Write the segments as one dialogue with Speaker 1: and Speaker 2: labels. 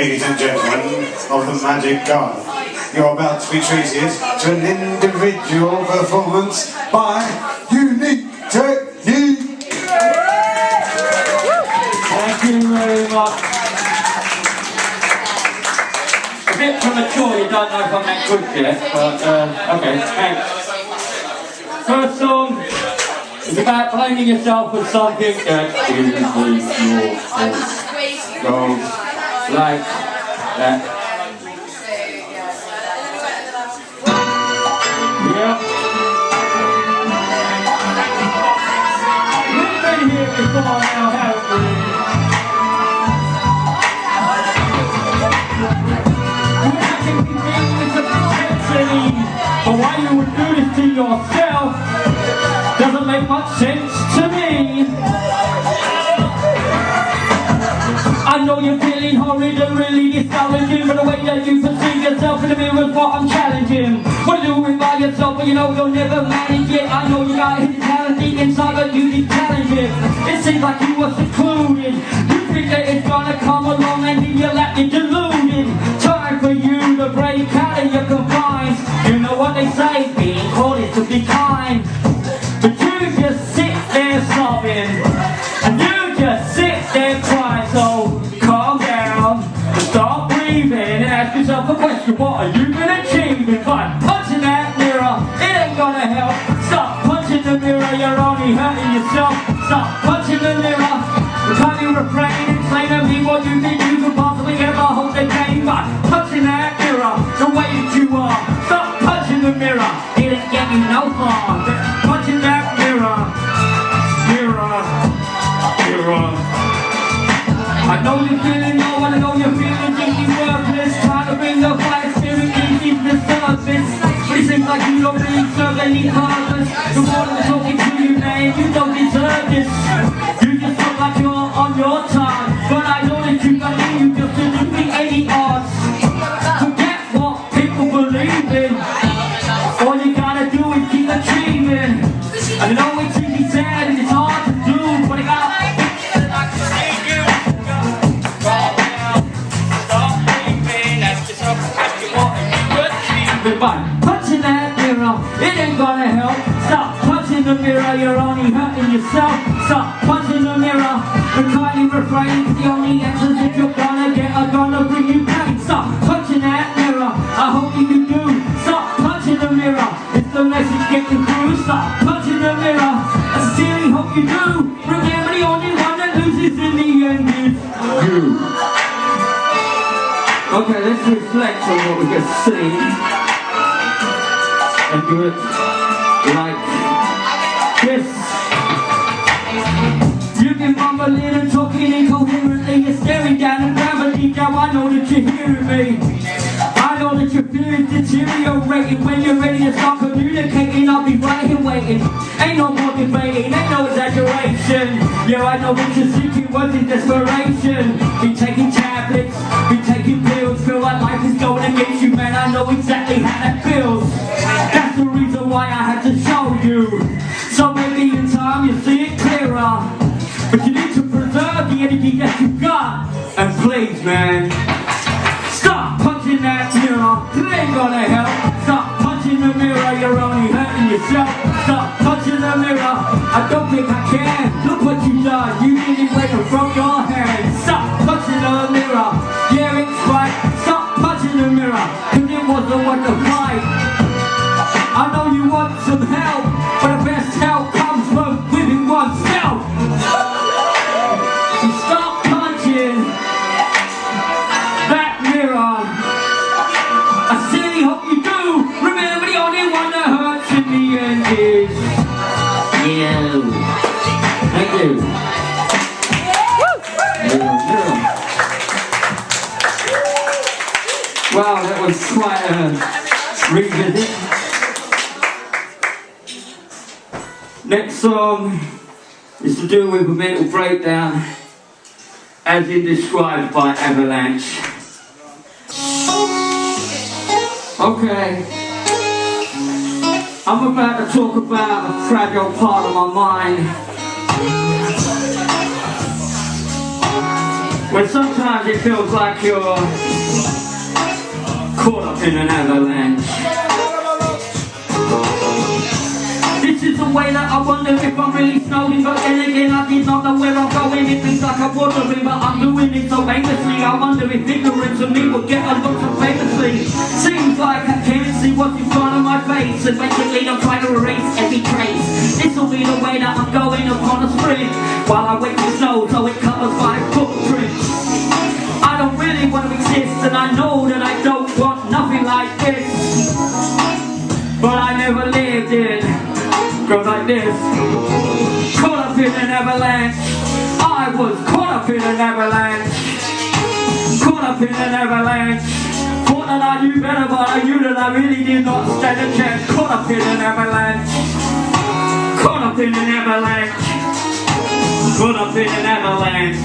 Speaker 1: Ladies and gentlemen of the Magic Garden, you're about to be treated to an individual performance by Unique Technique.
Speaker 2: Thank you very much. A bit premature, you don't know if I'm that good yet, but okay, thanks. First song is about blaming yourself for something that isn't your fault. Go like that. Yeah. We've been here before now, haven't we? You actually think it's a propensity, but why you would do this to yourself doesn't make much sense to me. I know you're feeling horrid and really discouraging, but the way that you perceive yourself in the mirror is what I'm challenging. What you do it by yourself, but you know you'll never manage it. I know you got hidden talent deep inside, but you need challenging. It seems like you were secluded. You think that it's gonna come along and then you're like deluded. Time for you to break out of your confines. You know what they say, being called is to be kind. But you just sit there sobbing, and you just sit there crying. So calm down and start breathing and ask yourself a question: what are you gonna achieve? By punching that mirror, it ain't gonna help. Stop punching the mirror, you're only hurting yourself. Stop punching the mirror. Can't you refrain and say to me what you think you could possibly ever hope to gain by punching that mirror the way that you are? Stop punching the mirror, it'll get you no far. Punching that mirror, mirror, mirror. I know you're feeling low, I know you're feeling deeply worthless. Trying to bring the fire spirit into the surface, but it seems like you don't really serve any purpose. The more I'm talking to you, man, you don't deserve this. You just look like you're on your time, but I know that you believe you just to do the 80 odds. Forget what people believe in. All you gotta do is keep achieving. I know it's easy said and it's hard to do, but I gotta by punching that mirror, it ain't gonna help. Stop punching the mirror, you're only hurting yourself. Stop punching the mirror and kindly refrain, 'cause the only answers that you're gonna get are gonna bring you pain. Stop punching that mirror, I hope you do. Stop punching the mirror, it's the message getting through. Stop punching the mirror, I sincerely hope you do. Remember, the only one that loses in the end is you. Okay, let's reflect on what we just seen and do it like this. You've been mumbling and talking incoherently. You're staring down at gravity. Now I know that you're hearing me. I know that your feelings deteriorating. When you're ready to start communicating, I'll be right here waiting. Ain't no more debating, ain't no exaggeration. Yeah, I know what you're seeking was in desperation. Be taking tablets, be taking pills. Feel like life is going against you, man. I know exactly how that feels. That's the reason why I had to show you. So maybe in time you'll see it clearer. But you need to preserve the energy that you got. And please, man, stop punching that mirror, it ain't gonna help. Stop punching the mirror, you're only hurting yourself. Stop punching the mirror, I don't think I can. Look what you've done, you need it right from your hands. Stop punching the mirror, yeah it's right. Stop punching the mirror, 'cause it wasn't worth the fight. I know you want some help, but the best help comes from within oneself. So stop punching that mirror. I sincerely hope you do. Remember, the only one that hurts in the end is you. Thank you. Wow, that was quite a revisit. Next song is to do with a mental breakdown as in described by Avalanche. Okay, I'm about to talk about a fragile part of my mind When sometimes it feels like you're caught up in an avalanche. This is the way that I wonder if I'm really snowing, but then again I did not know where I'm going. It feels like I'm wandering, but I'm doing it so aimlessly. I wonder if ignorance of me will get a look so famously. Seems like I can't see what's in front of my face, and basically I'm trying to erase every trace. This'll be the way that I'm going upon a sprint, while I wait for snow so it covers my footprints. I don't really want to exist, and I know that I don't want nothing like this, but I never lived in goes like this. Caught up in an avalanche. I was caught up in an avalanche. Caught up in an avalanche. Thought that I knew better, but I knew that I really did not stand a chance. Caught up in an avalanche. Caught up in an avalanche. Caught up in an avalanche.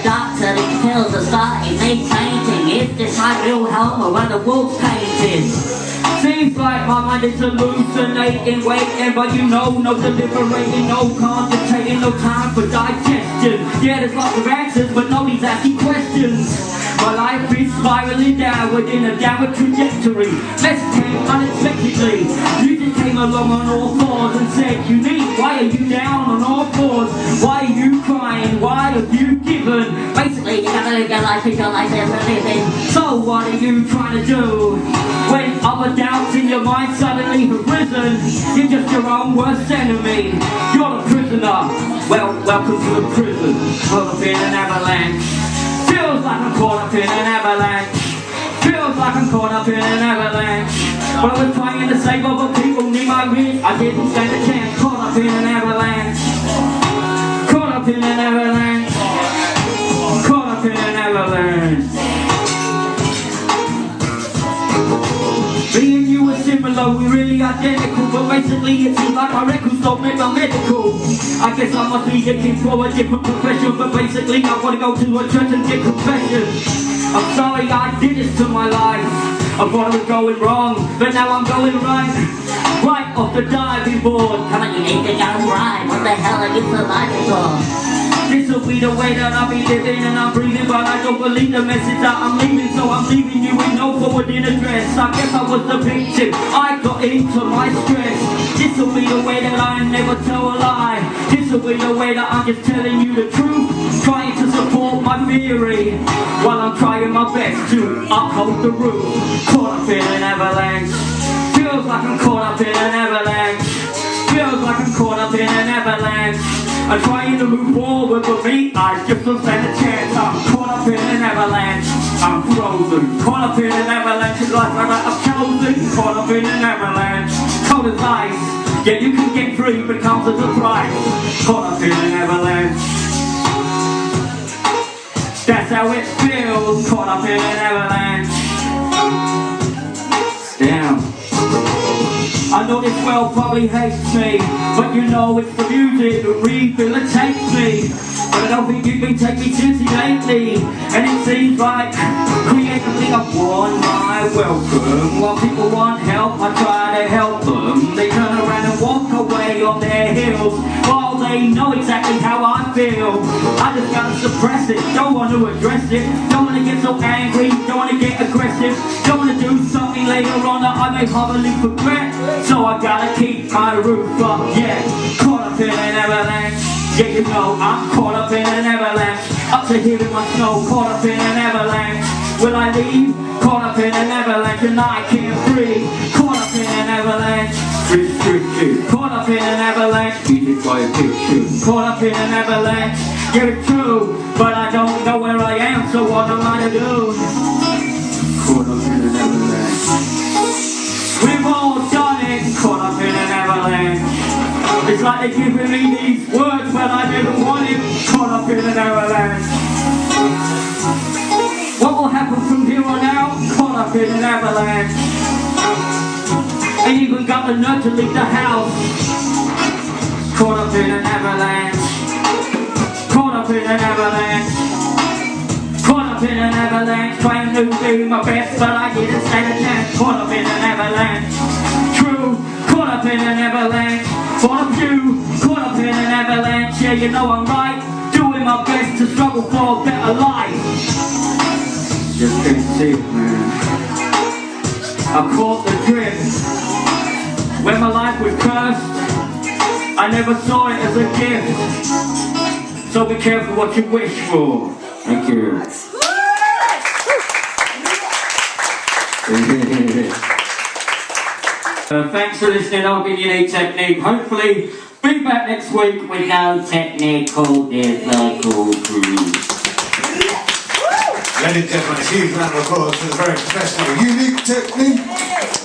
Speaker 3: Doctor, these pills are starting me fainting. Is this my real home or are the walls painted?
Speaker 2: Seems like my mind is hallucinating, waiting, but you know, no deliberating, no concentrating, no time for digestion. Yeah, there's lots of answers, but nobody's asking questions. My life is spiraling downward in a downward trajectory. Mess came unexpectedly. Music came along on all fours and said, "Unique, why are you down on all fours? Why are you crying? Why have you given?"
Speaker 3: Basically, you gotta live your life and your life is a living.
Speaker 2: So what are you trying to do? When other doubts in your mind suddenly have risen, you're just your own worst enemy. You're a prisoner. Well, welcome to the prison. Caught up in an avalanche. Feels like I'm caught up in an avalanche. Feels like I'm caught up in an avalanche. But I was trying to save other people, need my wit. I didn't stand a chance. Caught up in an avalanche. Caught up in an avalanche. Caught up in an avalanche. Me and you are similar, we're really identical, but basically it seems like my records don't make my medical. I guess I must be looking for a different profession, but basically I want to go to a church and get confession. I'm sorry I did this to my life. I thought I was going wrong, but now I'm going right. Right off the diving board.
Speaker 3: Come on, you need to go right. What the hell are you surviving for?
Speaker 2: This'll be the way that I'll be living and I'm breathing, but I don't believe the message that I'm leaving, so I'm leaving you with no forwarding address. I guess I was the victim, I got into my stress. This'll be the way that I never tell a lie. This'll be the way that I'm just telling you the truth, trying to support my theory, while I'm trying my best to uphold the roof. Caught up in an avalanche. Feels like I'm caught up in an avalanche. Feels like I'm caught up in an avalanche. I'm trying to move forward, but me, I just don't stand a chance. I'm caught up in an avalanche. I'm frozen. Caught up in an avalanche. It's like I'm chosen. Caught up in an avalanche. Cold as ice. Yeah, you can get free, but it comes at a price. Caught up in an avalanche. That's how it feels. Caught up in an avalanche. Damn. I know this world probably hates me, but you know it's the music that rehabilitates me. But I don't think you can take me seriously lately, and it seems like creatively I've won my welcome. While people want help, I try to help them. They turn around and walk away on their heels, while they know exactly how I feel. I just gotta suppress it, don't want to address it. Don't want to get so angry, don't want to get aggressive. Don't want to do something later on that I may probably regret. So I gotta keep my roof up, yeah. Caught up in an avalanche. Yeah, you know I'm caught up in an avalanche. Up to here in my snow, caught up in an avalanche. Will I leave? Caught up in an avalanche and I can't breathe. Caught up in an avalanche. Restricted. Caught up in an avalanche. Music by a picture. Caught up in an avalanche. Yeah, it's true, but I don't know where I am, so what am I to do? Caught up in an avalanche. We've all done it. Caught up in an avalanche. It's like they're giving me these words when I didn't want it. Caught up in an avalanche. What will happen from here on out? Caught up in an avalanche. Ain't even got the nerve to leave the house. Caught up in an avalanche. Caught up in an avalanche. Caught up in an avalanche. Trying to do my best, but I didn't stand a chance. Caught up in an avalanche. True. Caught up in an avalanche. Caught up you. Caught up in an avalanche. Yeah, yeah, you know I'm right. Doing my best to struggle for a better life. Just couldn't see it, man. I caught the drift. When my life was cursed, I never saw it as a gift. So be careful what you wish for. Thank you. Thanks for listening. I'll give you a technique. Hopefully, be back next week with no technical difficulties.
Speaker 1: Ladies and gentlemen, a huge round of applause for the very professional, unique technique.